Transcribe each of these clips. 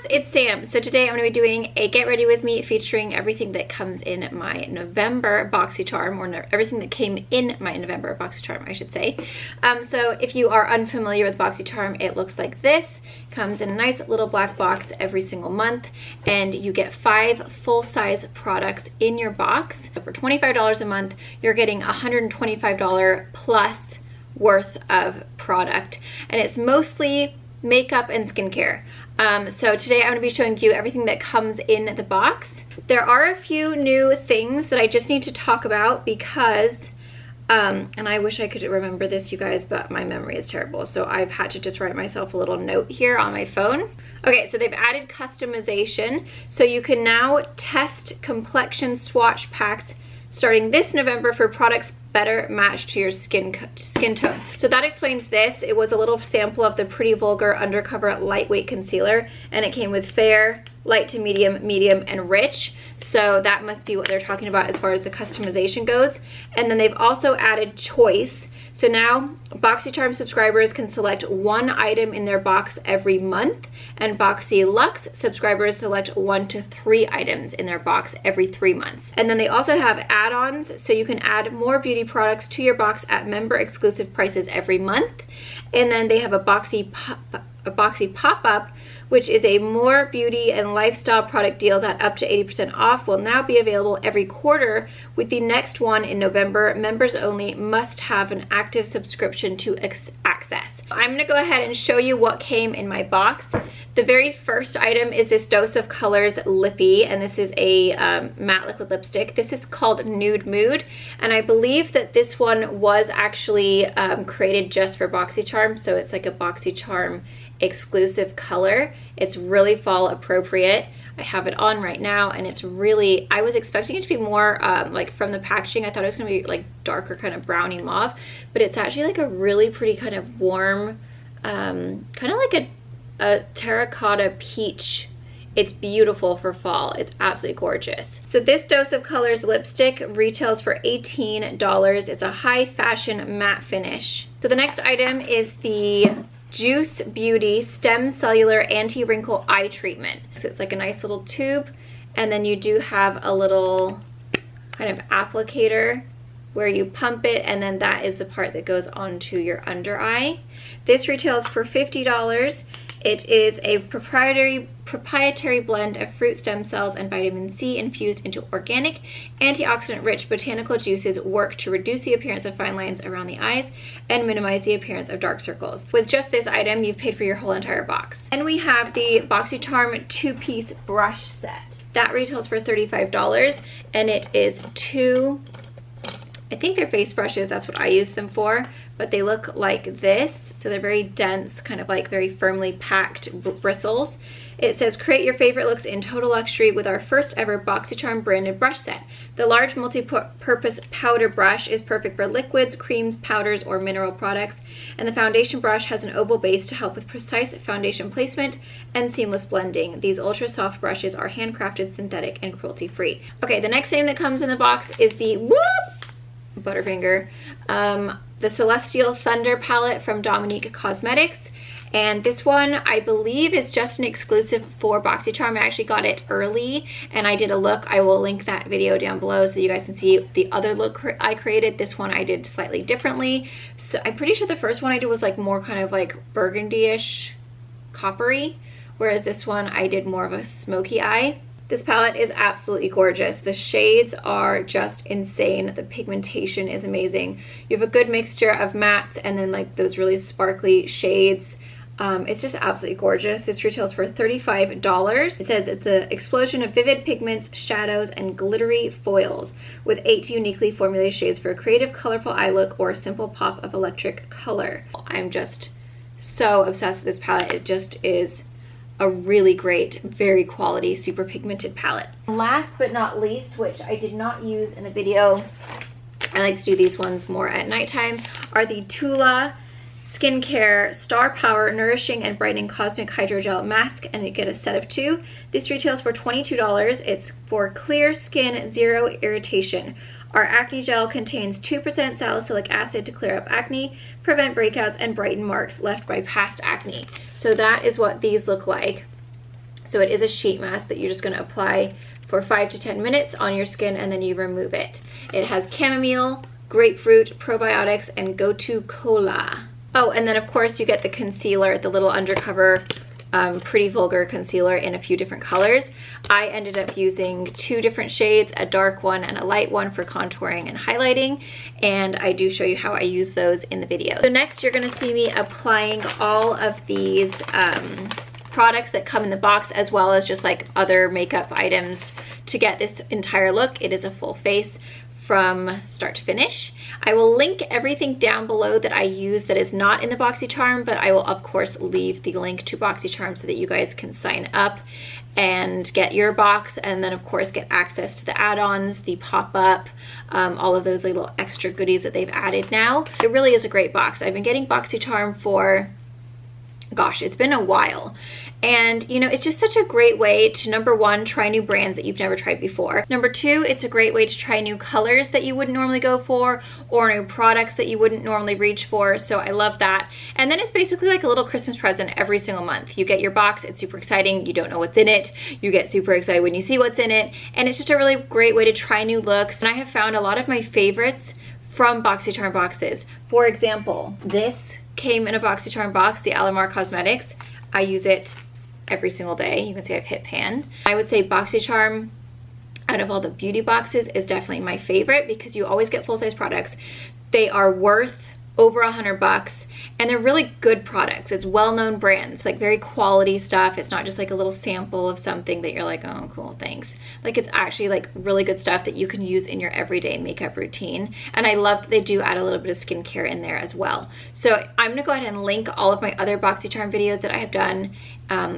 loves, it's Sam. So today I'm going to be doing a get ready with me featuring everything that comes in my November Boxycharm, or everything that came in my November Boxycharm, I should say. So if you are unfamiliar with Boxycharm, it looks like this. Comes in a nice little black box every single month, and you get 5 full-size products in your box. So for $25 a month, you're getting $125 plus worth of product, and it's mostly makeup and skincare. So today I'm going to be showing you everything that comes in the box. There are a few new things that I just need to talk about because and I wish I could remember this, you guys, but my memory is terrible, so I've had to just write myself a little note here on my phone. Okay, so they've added customization, so you can now test complexion swatch packs starting this November for products better matched to your skin tone. So that explains this. It was a little sample of the Pretty Vulgar Undercover Lightweight Concealer, and it came with fair, light to medium, medium, and rich. So that must be what they're talking about as far as the customization goes. And then they've also added choice. So now Boxycharm subscribers can select 1 item in their box every month, and Boxy Luxe subscribers select 1 to 3 items in their box every 3 months. And then they also have add-ons, so you can add more beauty products to your box at member exclusive prices every month. And then they have a Boxy pop-up, which is a more beauty and lifestyle product deals at up to 80% off, will now be available every quarter, with the next one in November. Members only, must have an active subscription to access. I'm gonna go ahead and show you what came in my box. The very first item is this Dose of Colors Lippy, and this is a matte liquid lipstick. This is called Nude Mood, and I believe that this one was actually created just for Boxycharm, so it's like a Boxycharm exclusive color. It's really fall appropriate. I have it on right now, and it's really, I was expecting it to be more like from the packaging, I thought it was gonna be like darker kind of browny mauve, but it's actually like a really pretty kind of warm, kind of like a terracotta peach. It's beautiful for fall. It's absolutely gorgeous. So this Dose of Colors lipstick retails for $18. It's a high fashion matte finish. So the next item is the Juice Beauty Stem Cellular Anti-Wrinkle Eye Treatment. So it's like a nice little tube, and then you do have a little kind of applicator where you pump it, and then that is the part that goes onto your under eye. This retails for $50. It is a proprietary blend of fruit stem cells and vitamin C infused into organic, antioxidant-rich botanical juices work to reduce the appearance of fine lines around the eyes and minimize the appearance of dark circles. With just this item, you've paid for your whole entire box. And we have the Boxycharm 2-piece brush set. That retails for $35, and it is 2, I think they're face brushes, that's what I use them for, but they look like this. So they're very dense, kind of like very firmly packed bristles. It says, create your favorite looks in total luxury with our first ever Boxycharm branded brush set. The large multi-purpose powder brush is perfect for liquids, creams, powders, or mineral products. And the foundation brush has an oval base to help with precise foundation placement and seamless blending. These ultra soft brushes are handcrafted, synthetic, and cruelty-free. Okay, the next thing that comes in the box is the Butterfinger, the Celestial Thunder palette from Dominique Cosmetics. And this one, I believe, is just an exclusive for Boxycharm. I actually got it early, and I did a look. I will link that video down below so you guys can see the other look I created. This one I did slightly differently. So I'm pretty sure the first one I did was like more kind of like burgundy-ish, coppery, whereas this one I did more of a smoky eye. This palette is absolutely gorgeous. The shades are just insane. The pigmentation is amazing. You have a good mixture of mattes and then like those really sparkly shades. It's just absolutely gorgeous. This retails for $35. It says it's an explosion of vivid pigments, shadows, and glittery foils with 8 uniquely formulated shades for a creative, colorful eye look or a simple pop of electric color. I'm just so obsessed with this palette. It just is a really great, very quality, super pigmented palette. Last but not least, which I did not use in the video, I like to do these ones more at nighttime, are the Tula Skincare Star Power Nourishing and Brightening Cosmic Hydrogel Mask, and you get a set of 2. This retails for $22. It's for clear skin, zero irritation. Our acne gel contains 2% salicylic acid to clear up acne, prevent breakouts, and brighten marks left by past acne. So that is what these look like. So it is a sheet mask that you're just going to apply for 5 to 10 minutes on your skin, and then you remove it. It has chamomile, grapefruit, probiotics, and gotu kola. Oh, and then of course you get the concealer, the little undercover Pretty Vulgar concealer in a few different colors. I ended up using 2 different shades, a dark one and a light one for contouring and highlighting, and I do show you how I use those in the video. So next you're going to see me applying all of these products that come in the box, as well as just like other makeup items to get this entire look. It is a full face from start to finish. I will link everything down below that I use that is not in the Boxycharm, but I will of course leave the link to Boxycharm so that you guys can sign up and get your box, and then of course get access to the add-ons, the pop-up, all of those little extra goodies that they've added now. It really is a great box. I've been getting Boxycharm for, gosh, it's been a while. And you know, it's just such a great way to, number one, try new brands that you've never tried before. Number two, it's a great way to try new colors that you wouldn't normally go for, or new products that you wouldn't normally reach for. So I love that. And then it's basically like a little Christmas present every single month. You get your box, it's super exciting, you don't know what's in it, you get super excited when you see what's in it, and it's just a really great way to try new looks. And I have found a lot of my favorites from Boxycharm boxes. For example, this came in a Boxycharm box, the Dominique Cosmetics. I use it every single day. You can see I've hit pan. I would say Boxycharm, out of all the beauty boxes, is definitely my favorite because you always get full-size products. They are worth over $100 and they're really good products. It's well-known brands, like very quality stuff. It's not just like a little sample of something that you're like, oh cool, thanks. Like it's actually like really good stuff that you can use in your everyday makeup routine. And I love that they do add a little bit of skincare in there as well. So I'm gonna go ahead and link all of my other Boxycharm videos that I have done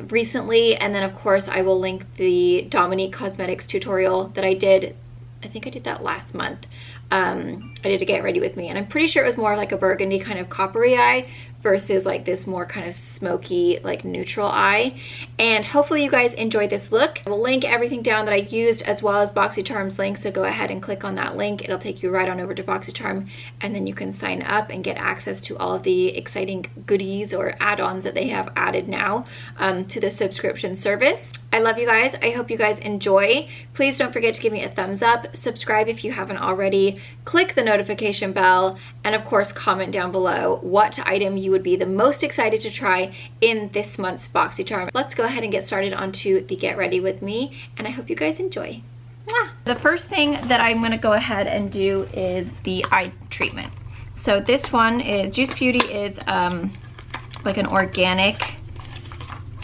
recently, and then of course I will link the Dominique Cosmetics tutorial that I did. I think I did that last month. I did a Get Ready With Me, and I'm pretty sure it was more like a burgundy kind of coppery eye versus like this more kind of smoky, like neutral eye. And hopefully you guys enjoyed this look. I will link everything down that I used, as well as Boxycharm's link, so go ahead and click on that link. It'll take you right on over to Boxycharm, and then you can sign up and get access to all of the exciting goodies or add-ons that they have added now to the subscription service. I love you guys. I hope you guys enjoy. Please don't forget to give me a thumbs up, subscribe if you haven't already, click the notification bell, and of course comment down below what item you would be the most excited to try in this month's Boxycharm. Let's go ahead and get started onto the Get Ready With Me, and I hope you guys enjoy. Mwah! The first thing that I'm gonna go ahead and do is the eye treatment. So this one is, Juice Beauty is like an organic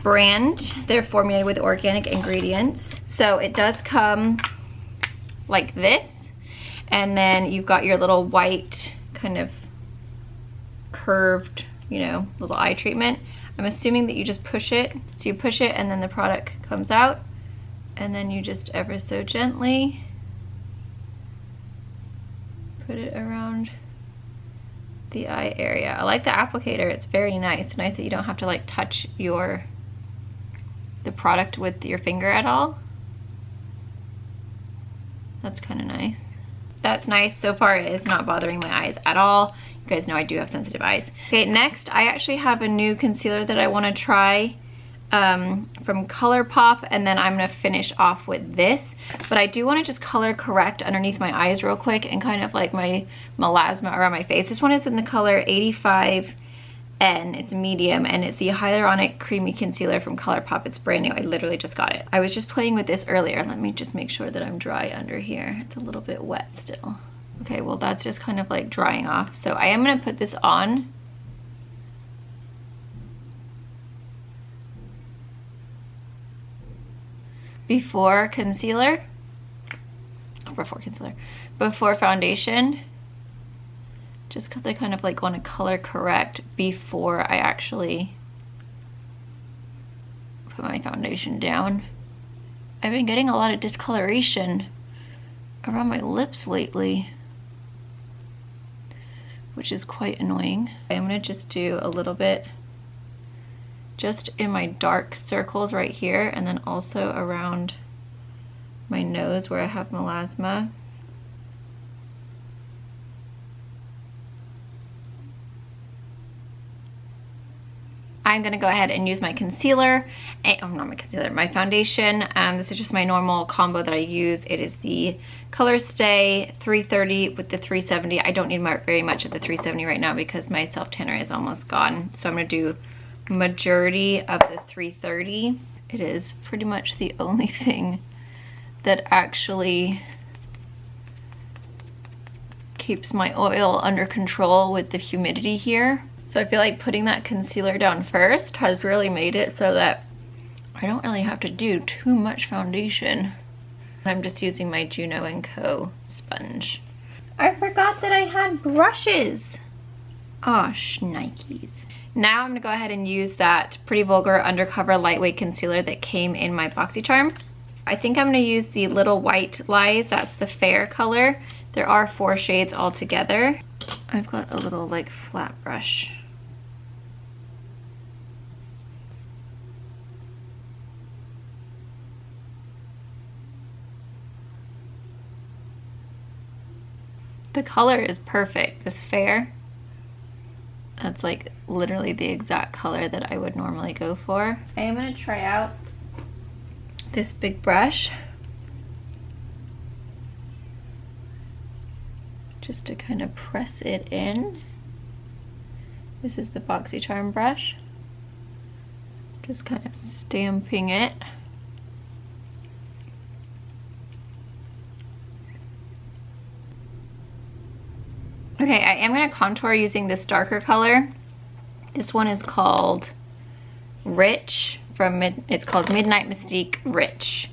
brand. They're formulated with organic ingredients. So it does come like this, and then you've got your little white kind of curved, you know, little eye treatment. I'm assuming that you just push it. So you push it and then the product comes out, and then you just ever so gently put it around the eye area. I like the applicator. It's very nice. Nice that you don't have to like touch the product with your finger at all. That's kind of nice. That's nice. So far it is not bothering my eyes at all. You guys know I do have sensitive eyes. Okay, next I actually have a new concealer that I want to try from ColourPop, and then I'm going to finish off with this. But I do want to just color correct underneath my eyes real quick and kind of like my melasma around my face. This one is in the color 85N. It's medium, and it's the Hyaluronic Creamy Concealer from ColourPop. It's brand new. I literally just got it. I was just playing with this earlier. Let me just make sure that I'm dry under here. It's a little bit wet still. Okay, well that's just kind of like drying off. So I am going to put this on. Before concealer. Oh, before foundation. Just because I kind of like want to color correct before I actually put my foundation down. I've been getting a lot of discoloration around my lips lately, which is quite annoying. I'm gonna just do a little bit just in my dark circles right here, and then also around my nose where I have melasma. I'm gonna go ahead and use my concealer, not my concealer, my foundation. This is just my normal combo that I use. It is the Color Stay 330 with the 370. I don't need very much of the 370 right now because my self tanner is almost gone. So I'm gonna do majority of the 330. It is pretty much the only thing that actually keeps my oil under control with the humidity here. So I feel like putting that concealer down first has really made it so that I don't really have to do too much foundation. I'm just using my Juno & Co. sponge. I forgot that I had brushes. Oh, shnikes. Now I'm gonna go ahead and use that Pretty Vulgar Undercover Lightweight Concealer that came in my Boxycharm. I think I'm gonna use the Little White Lies. That's the fair color. There are 4 shades altogether. I've got a little like flat brush. The color is perfect, this fair. That's like literally the exact color that I would normally go for. I am gonna try out this big brush just to kind of press it in. This is the Boxycharm brush. Just kind of stamping it. Okay, I am gonna contour using this darker color. This one is called Rich it's called Midnight Mystique Rich.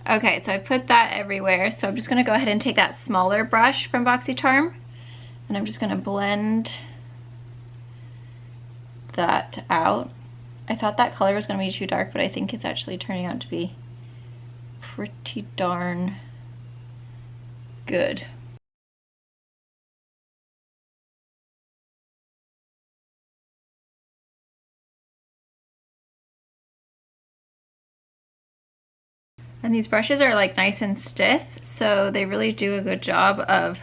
Okay, so I put that everywhere. So I'm just gonna go ahead and take that smaller brush from Boxycharm and I'm just gonna blend that out. I thought that color was gonna be too dark, but I think it's actually turning out to be pretty darn good. And these brushes are like nice and stiff, so they really do a good job of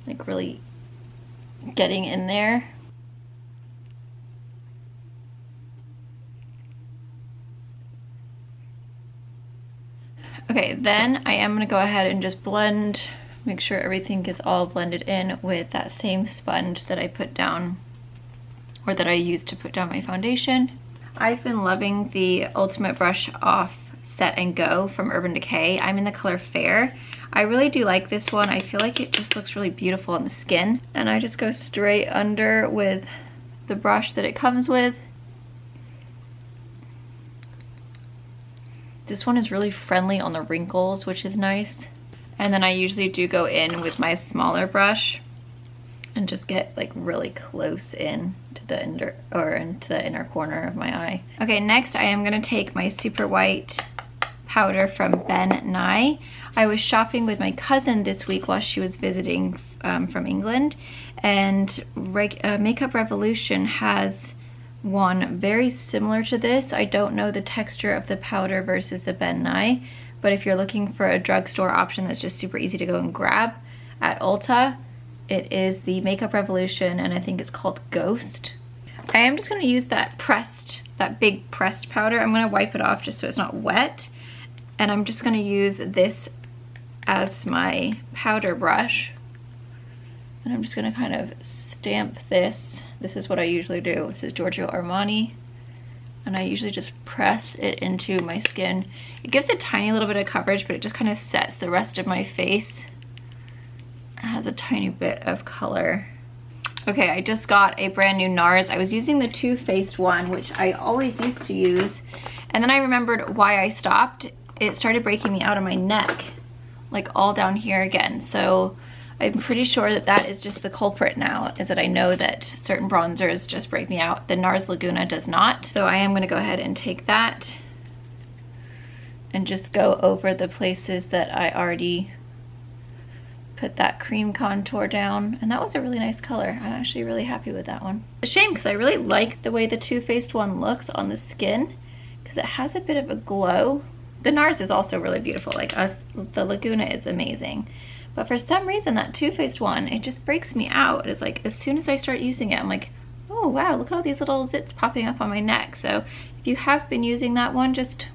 like really getting in there. Okay, then I am gonna go ahead and just blend, make sure everything is all blended in with that same sponge that I put down, or that I used to put down my foundation. I've been loving the Ultimate Brush Off Set and Go from Urban Decay. I'm in the color Fair. I really do like this one. I feel like it just looks really beautiful on the skin. And I just go straight under with the brush that it comes with. This one is really friendly on the wrinkles, which is nice. And then I usually do go in with my smaller brush and just get like really close in to the into the inner corner of my eye. Okay, next I am gonna take my super white powder from Ben Nye. I was shopping with my cousin this week while she was visiting from England, and Makeup Revolution has one very similar to this. I don't know the texture of the powder versus the Ben Nye, but if you're looking for a drugstore option that's just super easy to go and grab at Ulta, it is the Makeup Revolution, and I think it's called Ghost. I am just gonna use that big pressed powder. I'm gonna wipe it off just so it's not wet. And I'm just gonna use this as my powder brush. And I'm just gonna kind of stamp this. This is what I usually do. This is Giorgio Armani. And I usually just press it into my skin. It gives a tiny little bit of coverage, but it just kind of sets the rest of my face. It has a tiny bit of color. Okay, I just got a brand new NARS. I was using the Too Faced one, which I always used to use. And then I remembered why I stopped. It started breaking me out of my neck, like all down here again. So I'm pretty sure that that is just the culprit now, is that I know that certain bronzers just break me out. The NARS Laguna does not. So I am gonna go ahead and take that and just go over the places that I already put that cream contour down. And that was a really nice color. I'm actually really happy with that one. It's a shame because I really like the way the Too Faced one looks on the skin because it has a bit of a glow. The NARS is also really beautiful. Like the Laguna is amazing. But for some reason that Too Faced one, it just breaks me out. It's like as soon as I start using it, I'm like, oh wow, look at all these little zits popping up on my neck. So if you have been using that one, just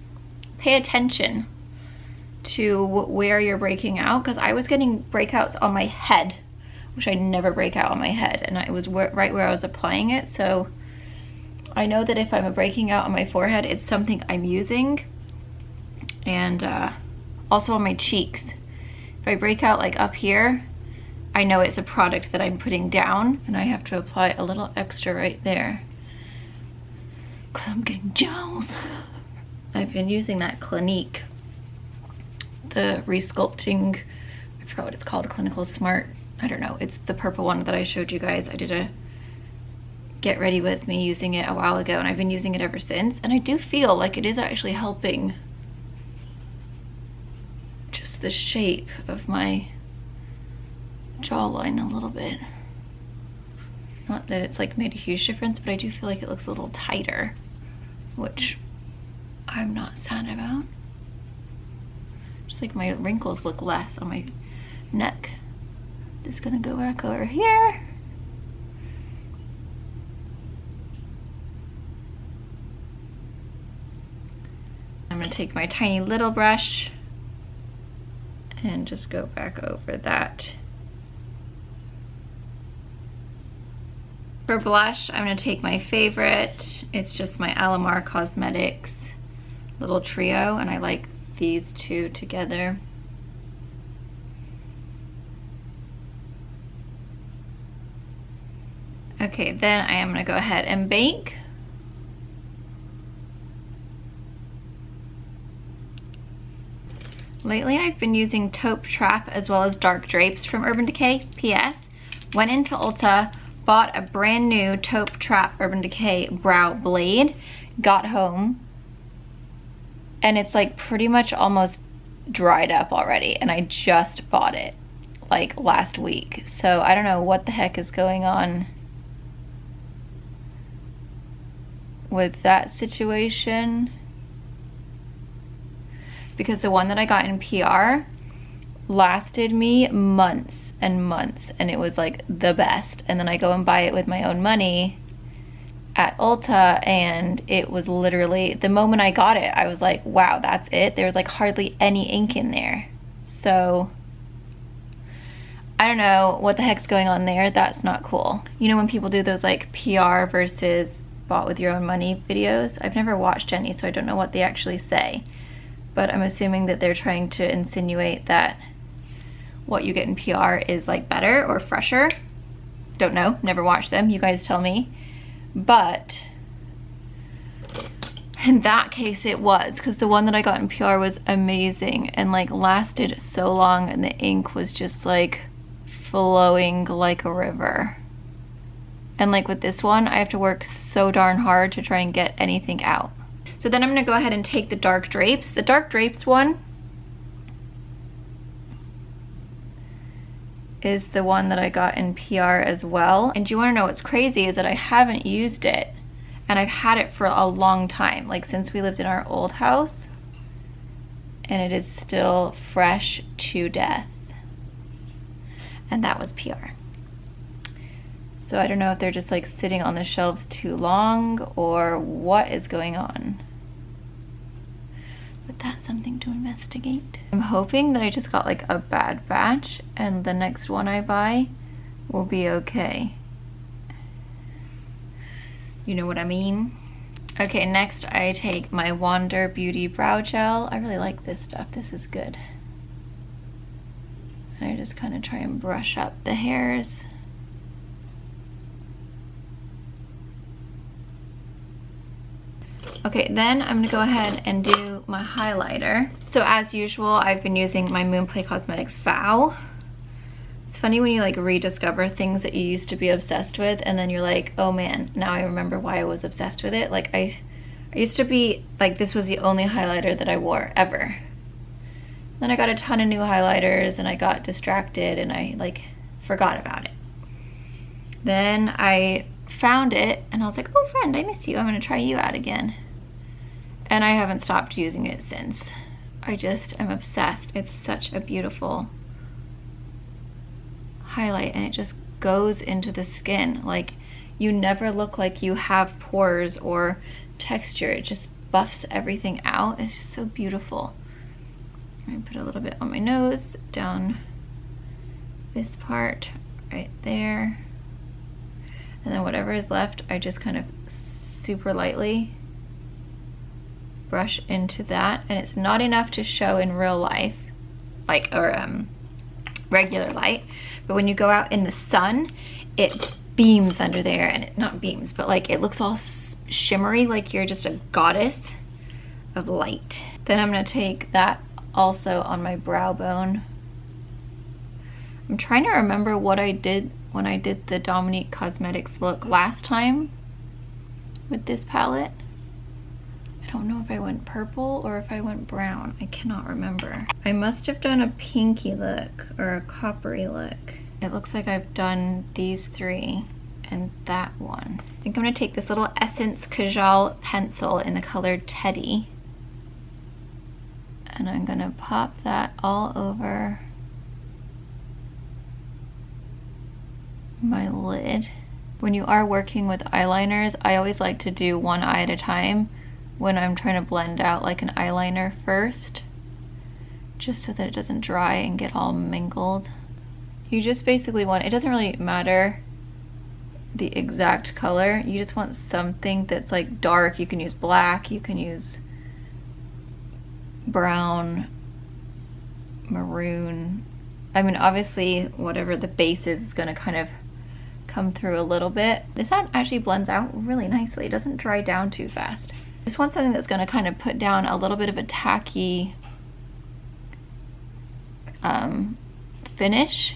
pay attention to where you're breaking out, because I was getting breakouts on my head, which I never break out on my head, and it was right where I was applying it. So I know that if I'm breaking out on my forehead, it's something I'm using. And also on my cheeks, if I break out like up here, I know it's a product that I'm putting down, and I have to apply a little extra right there because I'm getting jowls. I've been using that Clinique, the resculpting, I forgot what it's called, Clinical Smart, I don't know, it's the purple one that I showed you guys. I did a get ready with me using it a while ago, and I've been using it ever since, and I do feel like it is actually helping just the shape of my jawline a little bit. Not that it's like made a huge difference, but I do feel like it looks a little tighter, which I'm not sad about. Just like my wrinkles look less on my neck. Just gonna go back over here. I'm gonna take my tiny little brush and just go back over that. For blush, I'm gonna take my favorite. It's just my Alamar Cosmetics little trio, and I like these two together. Okay, then I am gonna go ahead and bake. Lately I've been using Taupe Trap as well as Dark Drapes from Urban Decay. P.S. Went into Ulta, bought a brand new Taupe Trap Urban Decay brow blade, got home, and it's like pretty much almost dried up already, and I just bought it like last week. So I don't know what the heck is going on with that situation, because the one that I got in PR lasted me months and months, and it was like the best. And then I go and buy it with my own money at Ulta, and it was literally, the moment I got it, I was like, wow, that's it. There was like hardly any ink in there. So I don't know what the heck's going on there. That's not cool. You know when people do those like PR versus bought with your own money videos? I've never watched any, so I don't know what they actually say, but I'm assuming that they're trying to insinuate that what you get in PR is like better or fresher. Don't know, never watched them, you guys tell me. But in that case it was, because the one that I got in PR was amazing and like lasted so long, and the ink was just like flowing like a river. And like with this one, I have to work so darn hard to try and get anything out. So then I'm gonna go ahead and take the Dark Drapes. The Dark Drapes one is the one that I got in PR as well. And you wanna know what's crazy is that I haven't used it, and I've had it for a long time, like since we lived in our old house, and it is still fresh to death. And that was PR. So I don't know if they're just like sitting on the shelves too long or what is going on. But that's something to investigate. I'm hoping that I just got like a bad batch and the next one I buy will be okay. You know what I mean? Okay, next I take my Wander Beauty Brow Gel. I really like this stuff. This is good. And I just kind of try and brush up the hairs. Okay, then I'm gonna go ahead and do my highlighter. So as usual, I've been using my Moonplay Cosmetics Vow. It's funny when you like rediscover things that you used to be obsessed with, and then you're like, oh man, now I remember why I was obsessed with it. Like I used to be like, this was the only highlighter that I wore ever. Then I got a ton of new highlighters and I got distracted and I like forgot about it. Then I found it and I was like, oh friend, I miss you. I'm gonna try you out again. And I haven't stopped using it since. I just am obsessed. It's such a beautiful highlight and it just goes into the skin. Like you never look like you have pores or texture. It just buffs everything out. It's just so beautiful. I'm gonna put a little bit on my nose, down this part right there. And then whatever is left, I just kind of super lightly brush into that. And it's not enough to show in real life, like, or regular light. But when you go out in the sun, it beams under there, and it not beams, but like it looks all shimmery, like you're just a goddess of light. Then I'm gonna take that also on my brow bone. I'm trying to remember what I did when I did the Dominique Cosmetics look last time with this palette. I don't know if I went purple or if I went brown. I cannot remember. I must have done a pinky look or a coppery look. It looks like I've done these three and that one. I think I'm gonna take this little Essence Kajal pencil in the color Teddy. And I'm gonna pop that all over my lid. When you are working with eyeliners, I always like to do one eye at a time when I'm trying to blend out like an eyeliner first, just so that it doesn't dry and get all mingled. You just basically want, it doesn't really matter the exact color, you just want something that's like dark. You can use black, you can use brown, maroon. I mean, obviously whatever the base is gonna kind of come through a little bit. This one actually blends out really nicely. It doesn't dry down too fast. Just want something that's gonna kind of put down a little bit of a tacky finish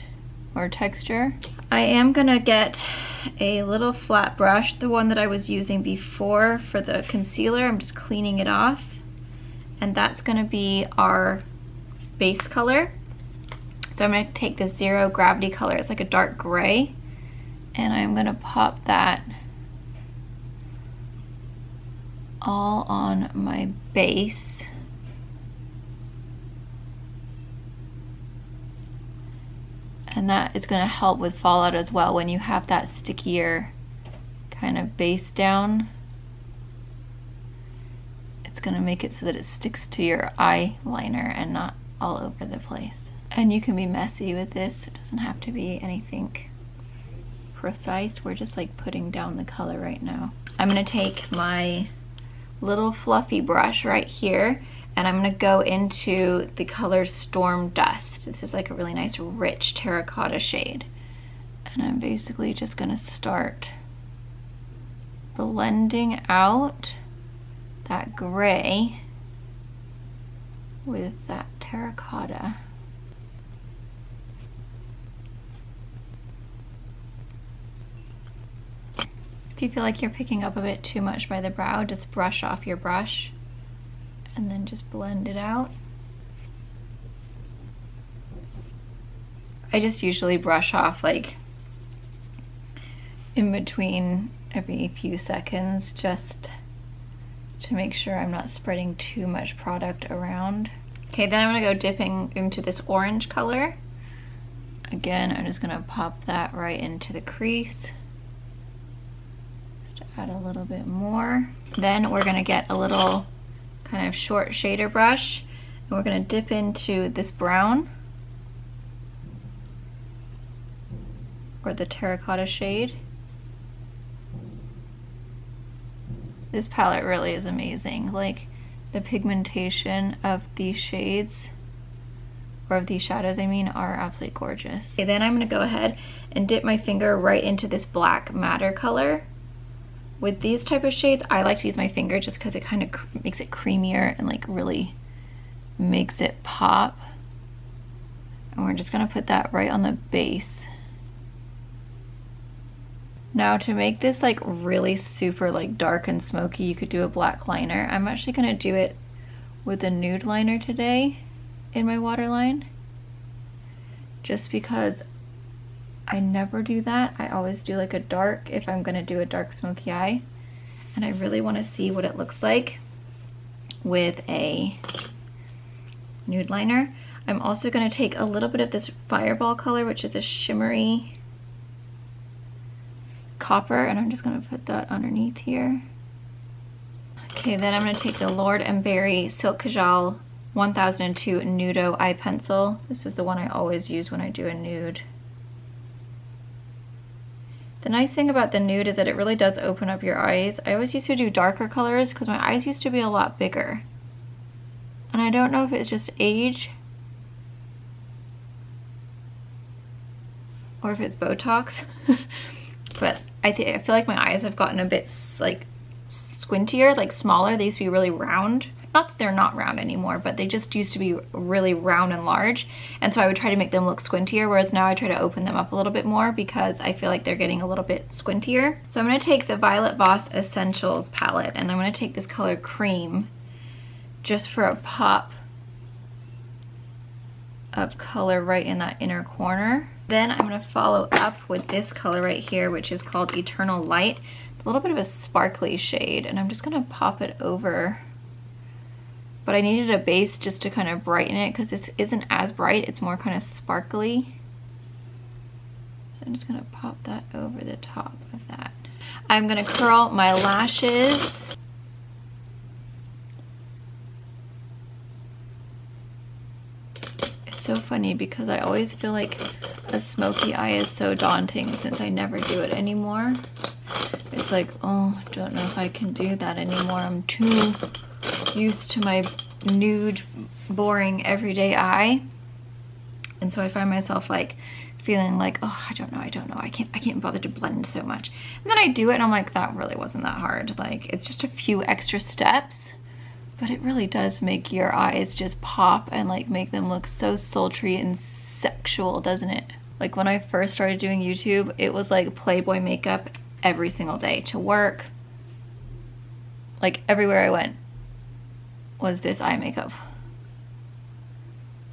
or texture. I am gonna get a little flat brush, the one that I was using before for the concealer. I'm just cleaning it off. And that's gonna be our base color. So I'm gonna take this Zero Gravity color. It's like a dark gray. And I'm gonna pop that all on my base. And that is gonna help with fallout as well when you have that stickier kind of base down. It's gonna make it so that it sticks to your eyeliner and not all over the place. And you can be messy with this. It doesn't have to be anything precise. We're just like putting down the color right now. I'm gonna take my little fluffy brush right here and I'm gonna go into the color Storm Dust. This is like a really nice rich terracotta shade. And I'm basically just gonna start blending out that gray with that terracotta. If you feel like you're picking up a bit too much by the brow, just brush off your brush and then just blend it out. I just usually brush off like in between every few seconds just to make sure I'm not spreading too much product around. Okay, then I'm gonna go dipping into this orange color. Again, I'm just gonna pop that right into the crease. Just to add a little bit more. Then we're gonna get a little kind of short shader brush and we're gonna dip into this brown or the terracotta shade. This palette really is amazing. Like the pigmentation of these shades, or of these shadows I mean, are absolutely gorgeous. Okay, then I'm gonna go ahead and dip my finger right into this black matter color With these type of shades, I like to use my finger just because it kind of makes it creamier and like really makes it pop. And we're just gonna put that right on the base. Now to make this like really super like dark and smoky, you could do a black liner. I'm actually gonna do it with a nude liner today in my waterline, just because I never do that. I always do like a dark if I'm gonna do a dark smoky eye, and I really want to see what it looks like with a nude liner. I'm also gonna take a little bit of this Fireball color, which is a shimmery copper, and I'm just gonna put that underneath here. Okay, then I'm gonna take the Lord & Berry Silk Kajal 1002 Nudo eye pencil. This is the one I always use when I do a nude. The nice thing about the nude is that it really does open up your eyes. I always used to do darker colors because my eyes used to be a lot bigger. And I don't know if it's just age or if it's Botox, but I feel like my eyes have gotten a bit like squintier, like smaller. They used to be really round. Not that they're not round anymore, but they just used to be really round and large. And so I would try to make them look squintier, whereas now I try to open them up a little bit more because I feel like they're getting a little bit squintier. So I'm gonna take the Violet Voss Essentials palette, and I'm gonna take this color Cream just for a pop of color right in that inner corner. Then I'm gonna follow up with this color right here, which is called Eternal Light. It's a little bit of a sparkly shade, and I'm just gonna pop it over. But I needed a base just to kind of brighten it because this isn't as bright, it's more kind of sparkly. So I'm just gonna pop that over the top of that. I'm gonna curl my lashes. It's so funny because I always feel like a smoky eye is so daunting since I never do it anymore. It's like, oh, I don't know if I can do that anymore. I'm too used to my nude, boring, everyday eye. And so I find myself like feeling like, oh, I don't know, I can't bother to blend so much. And then I do it and I'm like, that really wasn't that hard. Like, it's just a few extra steps, but it really does make your eyes just pop and like make them look so sultry and sexual, doesn't it? Like when I first started doing YouTube, it was like Playboy makeup every single day to work. Like everywhere I went was this eye makeup.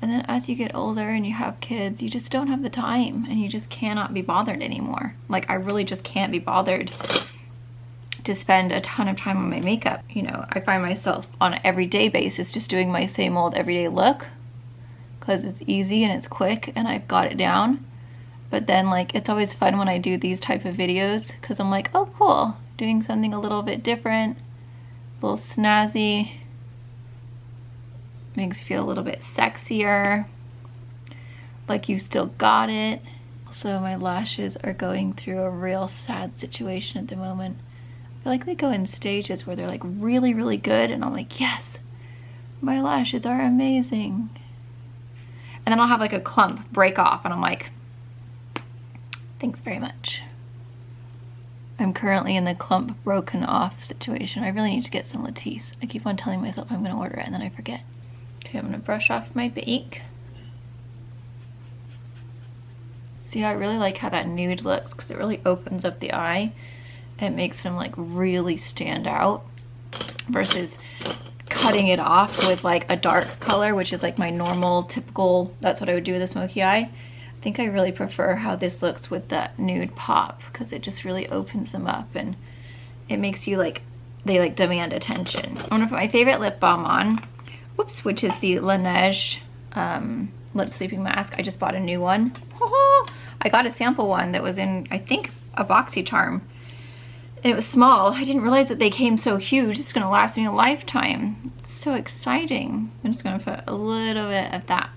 And then as you get older and you have kids, you just don't have the time and you just cannot be bothered anymore. Like I really just can't be bothered to spend a ton of time on my makeup. You know, I find myself on an everyday basis just doing my same old everyday look because it's easy and it's quick and I've got it down. But then like it's always fun when I do these type of videos because I'm like, oh cool, doing something a little bit different, a little snazzy. Makes you feel a little bit sexier, like you still got it. Also, my lashes are going through a real sad situation at the moment. I feel like they go in stages where they're like really, really good and I'm like, yes, my lashes are amazing. And then I'll have like a clump break off and I'm like, thanks very much. I'm currently in the clump broken off situation. I really need to get some Latisse. I keep on telling myself I'm gonna order it and then I forget. Okay, I'm gonna brush off my bake. See, I really like how that nude looks because it really opens up the eye and makes them like really stand out versus cutting it off with like a dark color, which is like my normal, typical, that's what I would do with a smoky eye. I think I really prefer how this looks with that nude pop because it just really opens them up and it makes you like, they like demand attention. I'm gonna put my favorite lip balm on. Whoops, which is the Laneige lip sleeping mask. I just bought a new one. I got a sample one that was in, I think, a Boxycharm. And it was small. I didn't realize that they came so huge. It's gonna last me a lifetime. It's so exciting. I'm just gonna put a little bit of that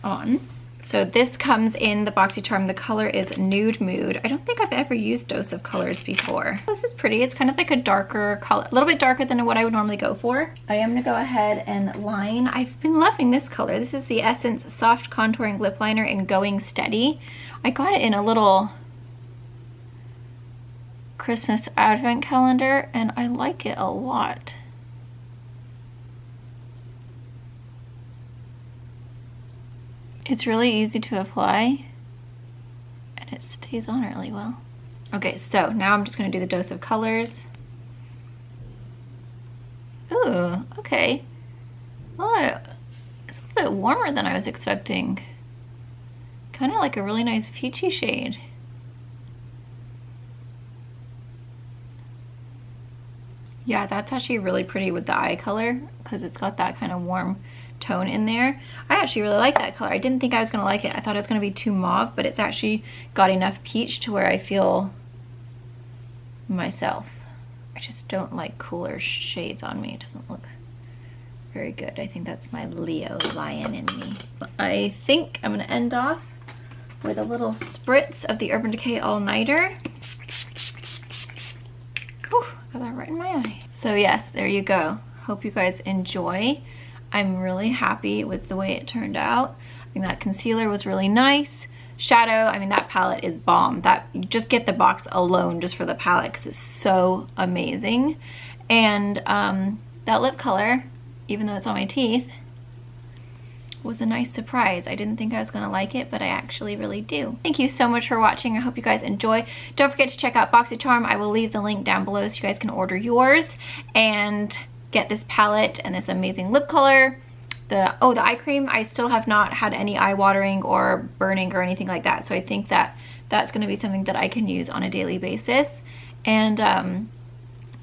on. So this comes in the Boxycharm. The color is Nude Mood. I don't think I've ever used Dose of Colors before. This is pretty. It's kind of like a darker color, a little bit darker than what I would normally go for. I am gonna go ahead and line. I've been loving this color. This is the Essence Soft Contouring Lip Liner in Going Steady. I got it in a little Christmas advent calendar, and I like it a lot. It's really easy to apply, and it stays on really well. Okay, so now I'm just gonna do the dose of colors. Ooh, okay. Well, it's a little bit warmer than I was expecting. Kind of like a really nice peachy shade. Yeah, that's actually really pretty with the eye color because it's got that kind of warm tone in there. I actually really like that color. I didn't think I was gonna like it. I thought it was gonna be too mauve, but it's actually got enough peach to where I feel myself. I just don't like cooler shades on me. It doesn't look very good. I think that's my Leo lion in me. I think I'm gonna end off with a little spritz of the Urban Decay All Nighter. Whew, got that right in my eye. So yes, there you go. Hope you guys enjoy. I'm really happy with the way it turned out. I think that concealer was really nice. Shadow, I mean, that palette is bomb. That, just get the box alone just for the palette because it's so amazing. And that lip color, even though it's on my teeth, was a nice surprise. I didn't think I was gonna like it, but I actually really do. Thank you so much for watching. I hope you guys enjoy. Don't forget to check out Boxycharm. I will leave the link down below so you guys can order yours and get this palette and this amazing lip color. The eye cream, I still have not had any eye watering or burning or anything like that, so I think that that's gonna be something that I can use on a daily basis. And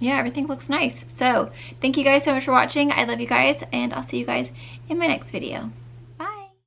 yeah, everything looks nice. So thank you guys so much for watching. I love you guys, and I'll see you guys in my next video.